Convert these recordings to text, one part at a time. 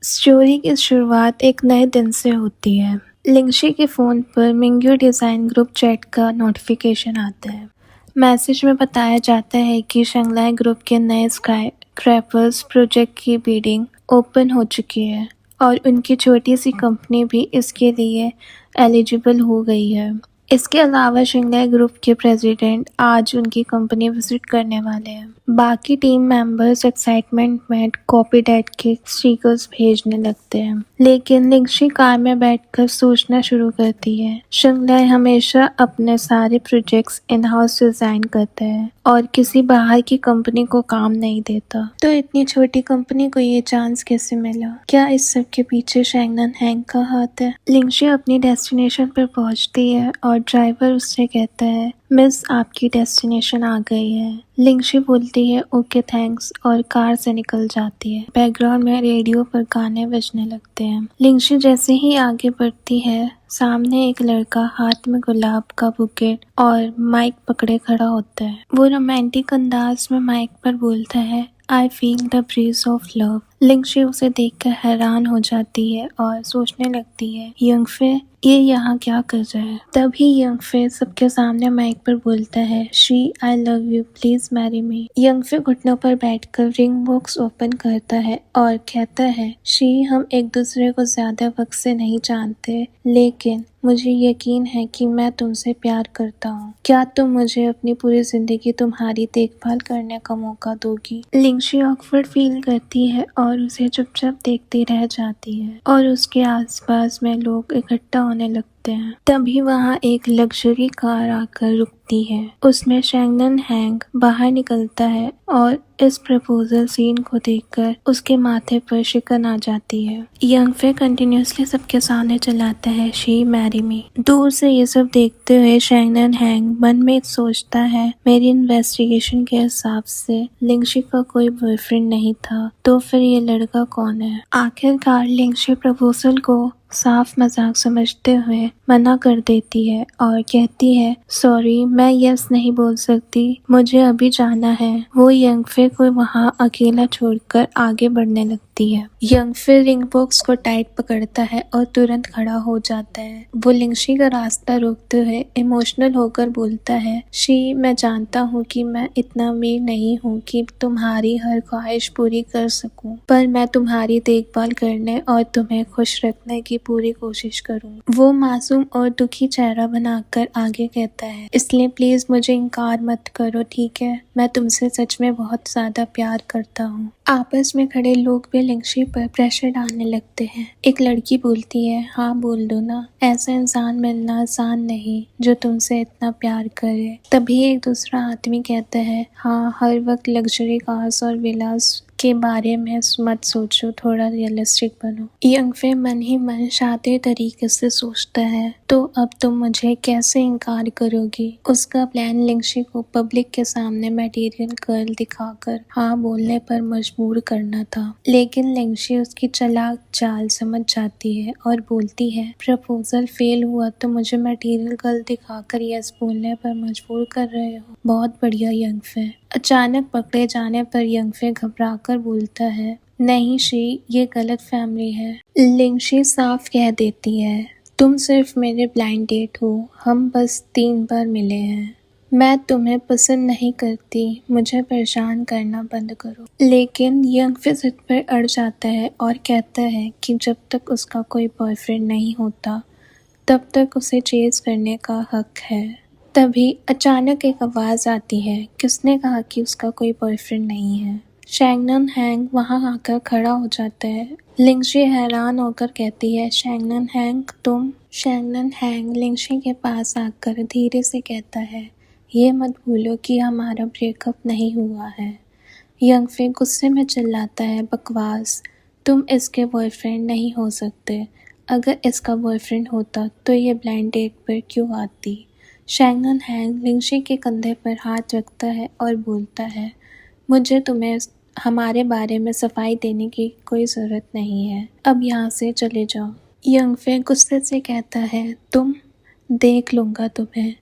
Story की शुरुआत एक नए दिन से होती है। लिंगशी के फ़ोन पर मिंग्यू डिज़ाइन ग्रुप चैट का नोटिफिकेशन आता है। मैसेज में बताया जाता है कि शंघाई ग्रुप के नए स्काई क्रैपर्स प्रोजेक्ट की बिडिंग ओपन हो चुकी है और उनकी छोटी सी कंपनी भी इसके लिए एलिजिबल हो गई है। इसके अलावा शंघाई ग्रुप के प्रेसिडेंट आज उनकी कंपनी विजिट करने वाले हैं। बाकी टीम मेंबर्स एक्साइटमेंट में कॉपी डैट के स्टिकर्स भेजने लगते हैं, लेकिन लिंगशी कार में बैठकर सोचना शुरू करती है। शंघाई हमेशा अपने सारे प्रोजेक्ट्स इन हाउस डिजाइन करता है और किसी बाहर की कंपनी को काम नहीं देता, तो इतनी छोटी कंपनी को ये चांस कैसे मिला? क्या इस सब के पीछे शैंगनन हैंग का हाथ है? लिंगशी अपनी डेस्टिनेशन पर पहुंचती है और ड्राइवर उससे कहता है, मिस आपकी डेस्टिनेशन आ गई है। लिंगशी बोलती है ओके थैंक्स और कार से निकल जाती है। बैकग्राउंड में रेडियो पर गाने बजने लगते हैं। लिंगशी जैसे ही आगे बढ़ती है, सामने एक लड़का हाथ में गुलाब का बुकेट और माइक पकड़े खड़ा होता है। वो रोमांटिक अंदाज में माइक पर बोलता है, I feel the breeze of love. Lingshi उसे देखकर हैरान हो जाती है और सोचने लगती है, यंगफे ये यहाँ क्या कर रहा है? तभी यंगफे सबके सामने माइक पर बोलता है, she I love you please marry me. यंगफे घुटनों पर बैठकर रिंग बॉक्स ओपन करता है और कहता है, शी हम एक दूसरे को ज्यादा वक्त से नहीं जानते, लेकिन मुझे यकीन है कि मैं तुमसे प्यार करता हूँ। क्या तुम मुझे अपनी पूरी जिंदगी तुम्हारी देखभाल करने का मौका दोगी? लिंगशी ऑकवर्ड फील करती है और उसे चुपचाप देखती रह जाती है और उसके आसपास में लोग इकट्ठा होने लगते हैं। तभी वहाँ एक लग्जरी कार आकर रुकती है। उसमें शैंगनन हैंग बाहर निकलता है और इस प्रपोजल सीन को देखकर उसके माथे पर शिकन आ जाती है। यंगफे कंटिन्यूसली सबके सामने चिल्लाता है, शी मैरी मी। दूर से ये सब देखते हुए शैंगनन हैंग मन में सोचता है, मेरी इन्वेस्टिगेशन के हिसाब से लिंगशी का कोई बॉयफ्रेंड नहीं था, तो फिर ये लड़का कौन है? आखिरकार लिंगशी प्रपोजल को साफ मजाक समझते हुए मना कर देती है और कहती है, सॉरी मैं यस नहीं बोल सकती, मुझे अभी जाना है। वो यंगफे को वहाँ अकेला छोड़कर आगे बढ़ने लगती है। यंगफे रिंग बॉक्स को टाइट पकड़ता है और तुरंत खड़ा हो जाता है। वो लिंगशी का रास्ता रोकते हुए इमोशनल होकर बोलता है, शी मैं जानता हूँ कि मैं इतना अमीर नहीं हूँ कि तुम्हारी हर ख्वाहिश पूरी कर सकूँ, पर मैं तुम्हारी देखभाल करने और तुम्हें खुश रखने की पूरी कोशिश करूँ। वो मासूम और दुखी चेहरा बनाकर आगे कहता है, इसलिए प्लीज मुझे इनकार मत करो, ठीक है? मैं तुमसे सच में बहुत ज्यादा प्यार करता हूँ। आपस में खड़े लोग भी लिंगशी पर प्रेशर डालने लगते हैं। एक लड़की बोलती है, हाँ बोल दो ना, ऐसा इंसान मिलना आसान नहीं जो तुमसे इतना प्यार करे। तभी एक दूसरा आदमी कहता है, हाँ हर वक्त लग्जरी कार्स और विलास के बारे में मत सोचो, थोड़ा रियलिस्टिक बनो। यंगफे मन ही मन शातिर तरीके से सोचता है, तो अब तुम मुझे कैसे इनकार करोगी? उसका प्लान लिंगशी को पब्लिक के सामने मटेरियल गर्ल दिखाकर हाँ बोलने पर मजबूर करना था, लेकिन लिंगशी उसकी चालाक चाल समझ जाती है और बोलती है, प्रपोजल फेल हुआ तो मुझे मटेरियल गर्ल दिखाकर यस बोलने पर मजबूर कर रहे हो? बहुत बढ़िया यंगफे। अचानक पकड़े जाने पर यंगफे घबराकर बोलता है, नहीं शी ये गलत फैमिली है। लिंगशी साफ कह देती है, तुम सिर्फ मेरे ब्लाइंड डेट हो, हम बस 3 बार मिले हैं, मैं तुम्हें पसंद नहीं करती, मुझे परेशान करना बंद करो। लेकिन यंगफे जिद पर अड़ जाता है और कहता है कि जब तक उसका कोई बॉयफ्रेंड नहीं होता तब तक उसे चेज करने का हक है। तभी अचानक एक आवाज आती है, किसने कहा कि उसका कोई बॉयफ्रेंड नहीं है? शैंगनन हैंग वहां आकर खड़ा हो जाता है। लिंगशी हैरान होकर कहती है, शैंगनन हैंग तुम? शैंगनन हैंग लिंगशी के पास आकर धीरे से कहता है, ये मत भूलो कि हमारा ब्रेकअप नहीं हुआ है। यंगफे गुस्से में चिल्लाता है, बकवास, तुम इसके बॉयफ्रेंड नहीं हो सकते, अगर इसका बॉयफ्रेंड होता तो ये ब्लाइंड डेट पर क्यों आती? शैंगनन हैंग लिंगशी के कंधे पर हाथ रखता है और बोलता है, मुझे तुम्हें हमारे बारे में सफाई देने की कोई ज़रूरत नहीं है, अब यहाँ से चले जाओ। यंगफे गुस्से से कहता है, तुम? देख लूँगा तुम्हें,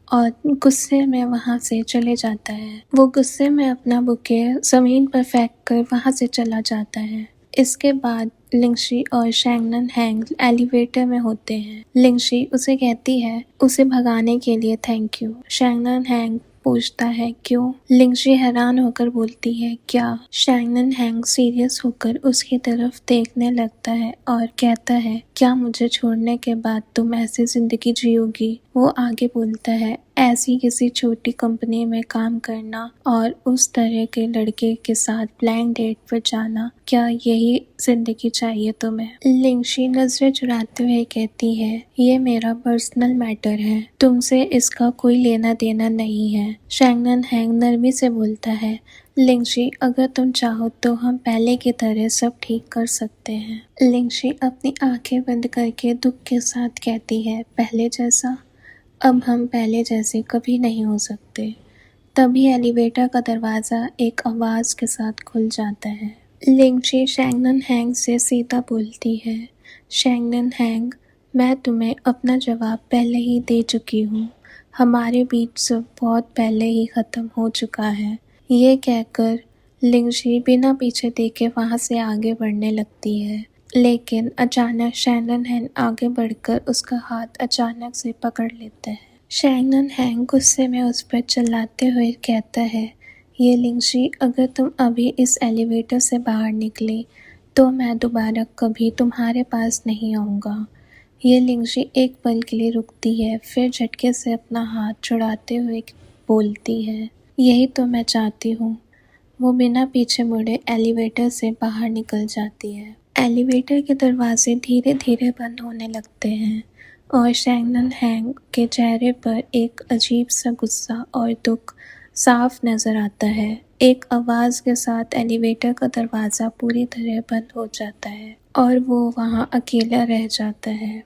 और गुस्से में वहाँ से चले जाता है। वो गुस्से में अपना बुके ज़मीन पर फेंक कर वहाँ से चला जाता है। इसके बाद लिंगशी और शैंगनन हैंग एलिवेटर में होते हैं। लिंगशी उसे कहती है उसे भगाने के लिए थैंक यू। शैंगनन हैंग पूछता है क्यों? लिंगशी हैरान होकर बोलती है क्या? शैंगनन हैंग सीरियस होकर उसकी तरफ देखने लगता है और कहता है क्या मुझे छोड़ने के बाद तुम ऐसी जिंदगी जियोगी? वो आगे बोलता है ऐसी किसी छोटी कंपनी में काम करना और उस तरह के लड़के के साथ ब्लाइंड डेट पर जाना, क्या यही जिंदगी चाहिए तुम्हें? लिंगशी नजरें चुराते हुए कहती है ये मेरा पर्सनल मैटर है, तुमसे इसका कोई लेना देना नहीं है। शैंगनन हैंग नरमी से बोलता है लिंगशी अगर तुम चाहो तो हम पहले की तरह सब ठीक कर सकते हैं। लिंगशी अपनी आंखें बंद करके दुख के साथ कहती है पहले जैसा? अब हम पहले जैसे कभी नहीं हो सकते। तभी एलिवेटर का दरवाज़ा एक आवाज़ के साथ खुल जाता है। लिंगशी शैंगनन हैंग से सीधा बोलती है शैंगनन हैंग, मैं तुम्हें अपना जवाब पहले ही दे चुकी हूँ। हमारे बीच सब बहुत पहले ही ख़त्म हो चुका है। ये कहकर लिंगशी बिना पीछे देखे वहाँ से आगे बढ़ने लगती है, लेकिन अचानक शैंगनन हैंग आगे बढ़कर उसका हाथ अचानक से पकड़ लेता है। शैंगनन हैंग गुस्से में उस पर चिल्लाते हुए कहता है ये लिंगशी अगर तुम अभी इस एलिवेटर से बाहर निकली तो मैं दोबारा कभी तुम्हारे पास नहीं आऊँगा। ये लिंगशी एक पल के लिए रुकती है, फिर झटके से अपना हाथ छुड़ाते हुए बोलती है यही तो मैं चाहती हूँ। वो बिना पीछे मुड़े एलिवेटर से बाहर निकल जाती है। एलिवेटर के दरवाजे धीरे धीरे बंद होने लगते हैं और शैंगनन हैंग के चेहरे पर एक अजीब सा गुस्सा और दुख साफ नजर आता है। एक आवाज के साथ एलिवेटर का दरवाजा पूरी तरह बंद हो जाता है और वो वहाँ अकेला रह जाता है।